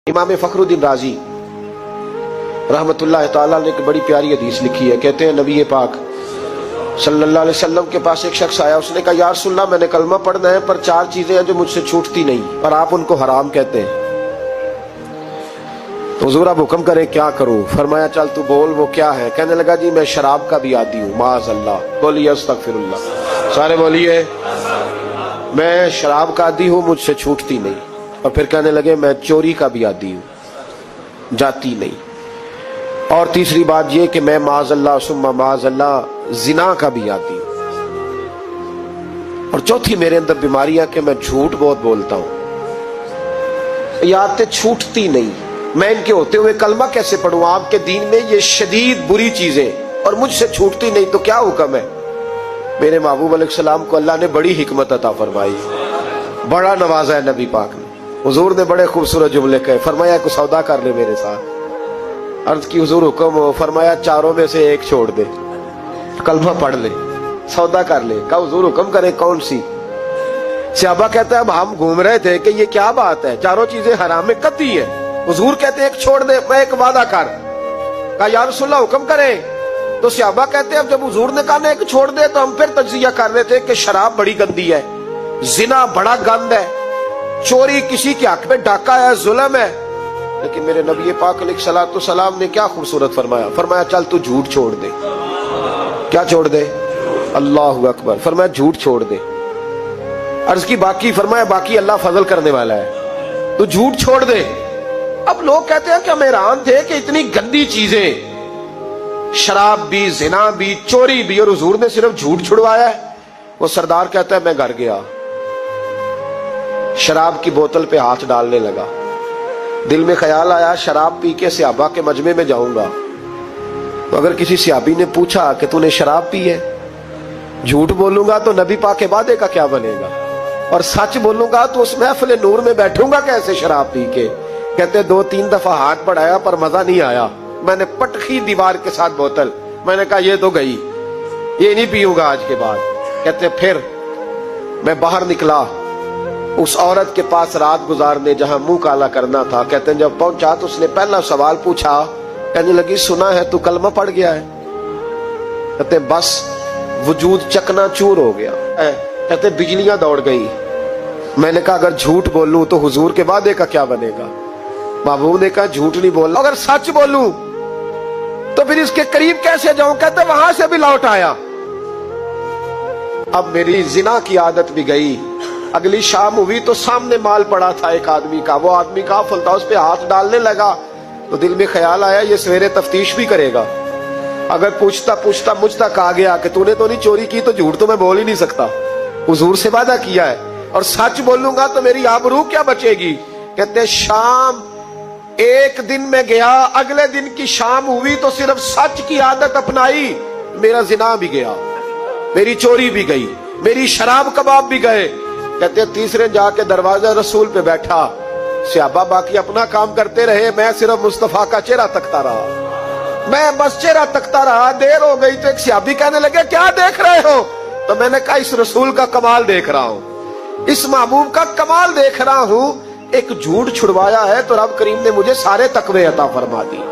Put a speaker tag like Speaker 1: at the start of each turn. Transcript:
Speaker 1: इमाम फखरुद्दीन राजी रहमतुल्लाह ताला ने एक बड़ी प्यारी हदीस लिखी है। कहते हैं नबी पाक सल्लल्लाहु अलैहि वसल्लम के पास एक शख्स आया। उसने कहा या रसूलल्लाह मैंने कलमा पढ़ना है पर चार चीजें हैं जो मुझसे छूटती नहीं और आप उनको हराम कहते हैं, तो हुजूर आप हुक्म करें क्या करूं? फरमाया चल तू बोल वो क्या है। कहने लगा जी मैं शराब का भी आदी हूँ। माज़अल्लाह, बोलिए अस्तगफिरुल्लाह, सारे बोलिए मैं शराब का आदी हूँ, मुझसे छूटती नहीं। और फिर कहने लगे मैं चोरी का भी आदी हूँ, जाती नहीं। और तीसरी बात ये कि मैं माज़अल्लाह सुम्मा माज़अल्लाह जिना का भी आदी हूँ। और चौथी मेरे अंदर बीमारियां कि मैं झूठ बहुत बोलता हूं। ये आदतें छूटती नहीं, मैं इनके होते हुए कलमा कैसे पढ़ूं? आपके दीन में ये शदीद बुरी चीजें और मुझसे छूटती नहीं, तो क्या हुक्म है? मेरे महबूब अलैहिस्सलाम को अल्लाह ने बड़ी हिकमत अता फरमाई, बड़ा नवाजा है नबी पाक ने। हुजूर ने बड़े खूबसूरत जुमले कहे। फरमाया कुछ सौदा कर ले मेरे साथ। अर्ज की हुजूर हुक्म हो। फरमाया चारों में से एक छोड़ दे, कलमा पढ़ ले, सौदा कर ले। कहा हुजूर हुक्म करे कौन सी? सहाबा कहता है अब हम घूम रहे थे कि ये क्या बात है, चारों चीजें हराम में कतई है। हुजूर कहते हैं एक छोड़ दे, मैं एक वादा कर। कहा या रसूलल्लाह हुक्म करे। तो सहाबा कहते हैं अब जब हुजूर ने कहा एक छोड़ दे तो हम फिर तज्जिया कर रहे थे कि शराब बड़ी गंदी है, जिना बड़ा गंद है, चोरी किसी के हक में डाका है, जुल्म है। लेकिन मेरे नबी पाक अलैहिस्सलातु सलाम ने क्या खूबसूरत फरमाया। फरमाया चल तू झूठ छोड़ दे। क्या छोड़ दे? अल्लाहु अकबर। फरमाया झूठ छोड़ दे। अर्ज की बाकी? फरमाया बाकी अल्लाह फजल करने वाला है, तू झूठ छोड़ दे। अब लोग कहते हैं कि हम हैरान थे कि इतनी गंदी चीजें, शराब भी, जिना भी, चोरी भी, और हुजूर ने सिर्फ झूठ छुड़वाया है। वो सरदार कहता है मैं घर गया, शराब की बोतल पे हाथ डालने लगा। दिल में ख्याल आया शराब पी के सहाबा के मजमे में जाऊंगा, तो अगर किसी सहाबी ने पूछा कि तूने शराब पी है, झूठ बोलूंगा तो नबी पाक के वादे का क्या बनेगा, और सच बोलूंगा तो उस महफिल नूर में बैठूंगा कैसे शराब पी के? कहते 2-3 दफा हाथ बढ़ाया पर मजा नहीं आया। मैंने पटखी दीवार के साथ बोतल, मैंने कहा ये तो गई, ये नहीं पीऊंगा आज के बाद। कहते फिर मैं बाहर निकला उस औरत के पास रात गुजारने जहां मुंह काला करना था। कहते हैं जब पहुंचा तो उसने पहला सवाल पूछा, कहने लगी सुना है तू कलमा पढ़ गया है? कहते बस वजूद चकनाचूर हो गया। कहते बिजलियां दौड़ गई। मैंने कहा अगर झूठ बोलूं तो हुजूर के वादे का क्या बनेगा? महबूब ने कहा झूठ नहीं बोलना, अगर सच बोलूं तो फिर इसके करीब कैसे जाऊं? कहते वहां से भी लौट आया। अब मेरी जिना की आदत भी गई। अगली शाम हुई तो सामने माल पड़ा था एक आदमी का, वो आदमी काफिल था, उस पे हाथ डालने लगा तो दिल में ख्याल आया ये सवेरे तफ्तीश भी करेगा। अगर पूछता पूछता मुझ तक आ गया कि तूने तो नहीं चोरी की, तो झूठ तो मैं बोल ही नहीं सकता, हुजूर से वादा किया है, और सच बोलूंगा तो मेरी आबरू क्या बचेगी। कहते शाम एक दिन में गया, अगले दिन की शाम हुई तो सिर्फ सच की आदत अपनाई, मेरा जिना भी गया, मेरी चोरी भी गई, मेरी शराब कबाब भी गए। कहते तीसरे जाके दरवाजा रसूल पे बैठा, सहाबा बाकी अपना काम करते रहे, मैं सिर्फ मुस्तफा का चेहरा तकता रहा। मैं बस चेहरा तकता रहा। देर हो गई तो एक सहाबी कहने लगे क्या देख रहे हो? तो मैंने कहा इस रसूल का कमाल देख रहा हूं, इस महबूब का कमाल देख रहा हूं। एक झूठ छुड़वाया है तो रब करीम ने मुझे सारे तकवे अता फरमा दी।